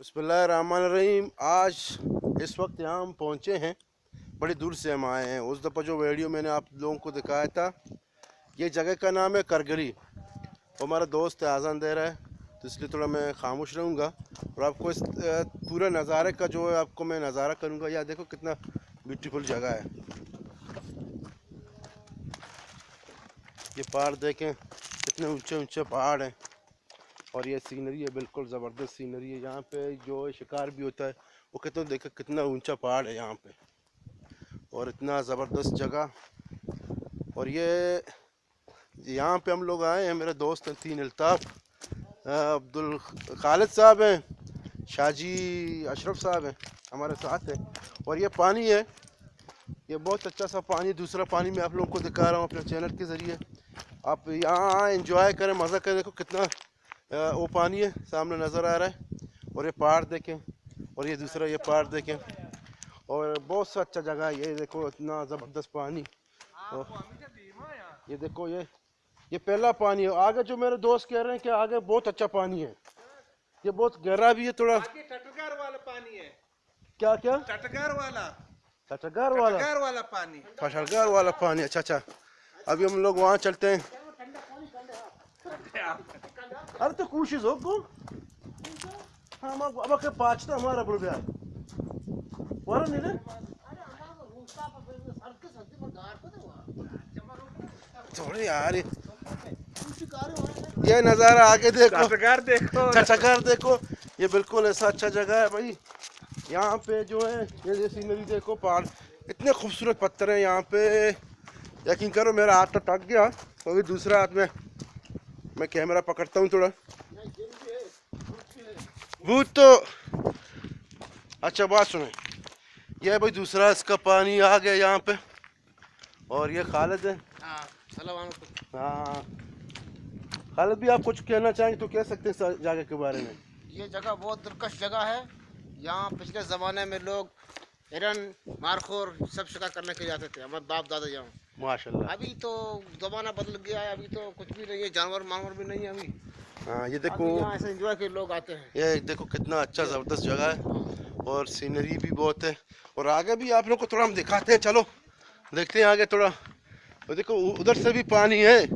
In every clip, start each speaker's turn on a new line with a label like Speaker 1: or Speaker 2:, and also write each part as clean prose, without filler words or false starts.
Speaker 1: बिस्मिल्लाहिर्रहमानिर्रहीम। आज इस वक्त यहाँ हम पहुँचे हैं, बड़ी दूर से हम आए हैं। उस दफ़ा जो वीडियो मैंने आप लोगों को दिखाया था, ये जगह का नाम है करगरी। वो हमारा दोस्त आज़ान दे रहा है, तो इसलिए थोड़ा मैं खामोश रहूँगा और आपको इस पूरे नज़ारे का जो है आपको मैं नज़ारा करूँगा। या देखो कितना ब्यूटीफुल जगह है। ये पहाड़ देखें, कितने ऊंचे ऊंचे पहाड़ हैं और ये सीनरी है, बिल्कुल ज़बरदस्त सीनरी है। यहाँ पे जो शिकार भी होता है वो कहते हैं, देखो कितना ऊंचा पहाड़ है यहाँ पे और इतना ज़बरदस्त जगह। और ये यहाँ पे हम लोग आए हैं, मेरे दोस्त हैं 3 अल्ताफ़, अब्दुल खालिद साहब हैं, शाजी अशरफ साहब हैं, हमारे साथ हैं। और ये पानी है, ये बहुत अच्छा सा पानी, दूसरा पानी मैं आप लोगों को दिखा रहा हूँ अपने चैनल के ज़रिए। आप यहाँ एंजॉय करें, मज़ा करें। देखो कितना वो पानी है, सामने नज़र आ रहा है। और ये पहाड़ देखें और ये दूसरा ये पहाड़ देखें और बहुत सा अच्छा जगह है। ये देखो इतना ज़बरदस्त पानी। और ये देखो ये पहला पानी है। आगे जो मेरे दोस्त कह रहे हैं कि आगे बहुत अच्छा पानी है, ये बहुत गहरा भी है थोड़ा।
Speaker 2: टटकार वाला पानी है।
Speaker 1: क्या क्या?
Speaker 2: टटकार वाला पानी।
Speaker 1: टटकार वाला पानी। अच्छा अच्छा, अभी हम लोग वहाँ चलते हैं। अरे तो कोशिश हो को हम अब के पाचता हमारा बुल गया वाला नहीं रे थोड़े यार। ये नज़ारा आगे देखो, टटकार देखो। ये बिल्कुल ऐसा अच्छा जगह है भाई। यहाँ पे जो है ये सीनरी देखो, पहाड़ इतने खूबसूरत पत्थर हैं यहाँ पे। यकीन करो मेरा हाथ तो टक गया, तो अभी दूसरा हाथ में मैं कैमरा पकड़ता हूँ थोड़ा। भूत तो अच्छा, बात सुने, ये भाई दूसरा इसका पानी आ गया यहाँ पे। और ये खालिद है। हाँ खालिद भी आप कुछ कहना चाहेंगे तो कह सकते हैं इस जगह के बारे में।
Speaker 3: ये जगह बहुत दिलकश जगह है। यहाँ पिछले ज़माने में लोग हिरन, मारखोर सब शिकार करने के जाते थे, हमारे बाप दादा यहाँ।
Speaker 1: माशाल्लाह।
Speaker 3: अभी तो ज़माना बदल गया है, अभी तो कुछ भी नहीं है, जानवर मानवर भी नहीं है अभी।
Speaker 1: हाँ ये देखो,
Speaker 3: यहाँ ऐसे एंजॉय के लोग आते हैं।
Speaker 1: ये देखो कितना अच्छा ज़बरदस्त जगह है और सीनरी भी बहुत है। और आगे भी आप लोग को थोड़ा हम दिखाते हैं, चलो देखते हैं आगे थोड़ा। और देखो उधर से भी पानी है,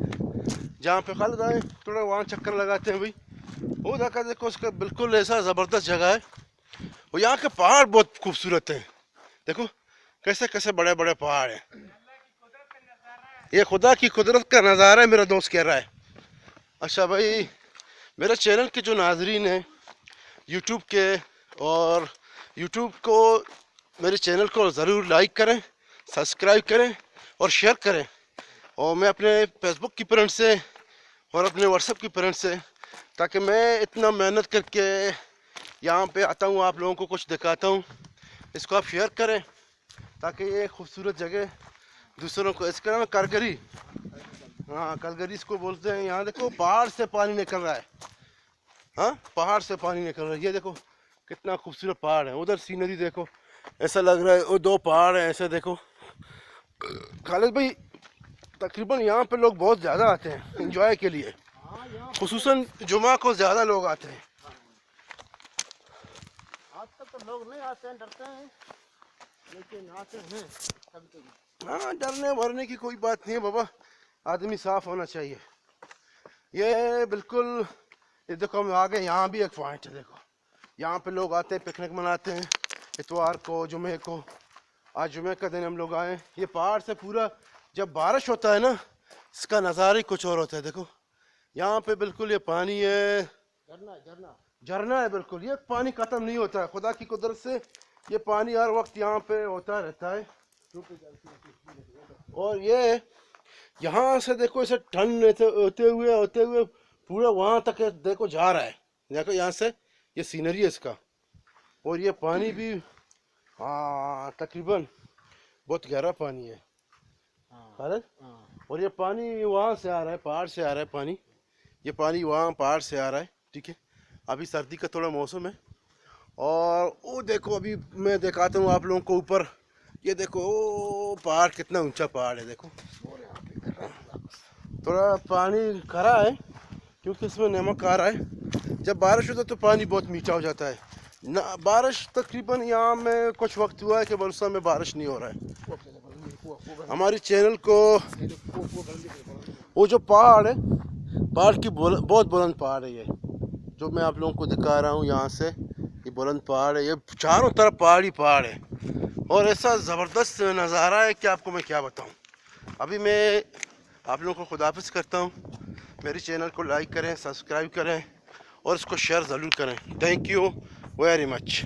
Speaker 1: जहाँ पे खालिद आए थोड़ा वहाँ चक्कर लगाते हैं भाई। वो देखो उसका बिल्कुल ऐसा ज़बरदस्त जगह है। और यहाँ के पहाड़ बहुत खूबसूरत हैं, देखो कैसे कैसे बड़े बड़े पहाड़ हैं। ये खुदा की कुदरत का नज़ारा है, मेरा दोस्त कह रहा है। अच्छा भाई, मेरे चैनल के जो नाजरीन हैं यूट्यूब के, और यूट्यूब को मेरे चैनल को ज़रूर लाइक करें, सब्सक्राइब करें और शेयर करें। और मैं अपने फेसबुक की फ्रेंड से और अपने व्हाट्सएप की फ्रेंड से, ताकि मैं इतना मेहनत करके यहाँ पे आता हूँ, आप लोगों को कुछ दिखाता हूँ, इसको आप शेयर करें ताकि ये खूबसूरत जगह दूसरों को। इसका नाम है करगरी। हाँ करगरी इसको बोलते हैं। यहाँ देखो पहाड़ से पानी निकल रहा है, हाँ पहाड़ से पानी निकल रहा है। ये देखो कितना खूबसूरत पहाड़ है। उधर सीनरी देखो, ऐसा लग रहा है वो 2 पहाड़ हैं ऐसे। देखो खालिद भाई, तकरीबन यहाँ पे लोग बहुत ज़्यादा आते हैं एंजॉय के लिए, खुसूसन जुमा को ज़्यादा लोग आते हैं।
Speaker 3: आज तक तो लोग नहीं आते हैं, डरते हैं, लेकिन आते हैं कभी कभी।
Speaker 1: हाँ डरने वरने की कोई बात नहीं है बाबा, आदमी साफ होना चाहिए। ये बिल्कुल, ये देखो हम आ गए, यहाँ भी एक पॉइंट है। देखो यहाँ पे लोग आते हैं, पिकनिक मनाते हैं इतवार को, जुमे को। आज जुमे का दिन हम लोग आए। ये पहाड़ से पूरा जब बारिश होता है ना, इसका नज़ारा ही कुछ और होता है। देखो यहाँ पे बिल्कुल ये पानी है, झरना है बिल्कुल। ये पानी ख़त्म नहीं होता है, खुदा की कुदरत से ये पानी हर वक्त यहाँ पे होता रहता है। और ये यहाँ से देखो इसे ठंड होते हुए पूरा वहाँ तक देखो जा रहा है। देखो यहाँ से ये सीनरी है इसका। और ये पानी भी हाँ तकरीबन बहुत गहरा पानी है। और ये पानी वहाँ से आ रहा है, पहाड़ से आ रहा है पानी। ये पानी वहाँ पहाड़ से आ रहा है, ठीक है। अभी सर्दी का थोड़ा मौसम है। और वो देखो अभी मैं दिखाता हूँ आप लोगों को ऊपर। ये देखो पहाड़, कितना ऊंचा पहाड़ है। देखो थोड़ा पानी खरा है क्योंकि इसमें नमक आ रहा है। जब बारिश होता है तो पानी बहुत मीठा हो जाता है, ना बारिश तकरीबन यहाँ में कुछ वक्त हुआ है कि बरसा में बारिश नहीं हो रहा है। हमारी चैनल को वो जो पहाड़ है, पहाड़ की बहुत बुलंद पहाड़ है ये, जो मैं आप लोगों को दिखा रहा हूँ यहाँ से। ये बुलंद पहाड़ है, ये चारों तरफ पहाड़ ही पहाड़ है और ऐसा ज़बरदस्त नज़ारा है कि आपको मैं क्या बताऊँ। अभी मैं आप लोगों को खुदाफिज करता हूँ। मेरी चैनल को लाइक करें, सब्सक्राइब करें और इसको शेयर ज़रूर करें। Thank you very much.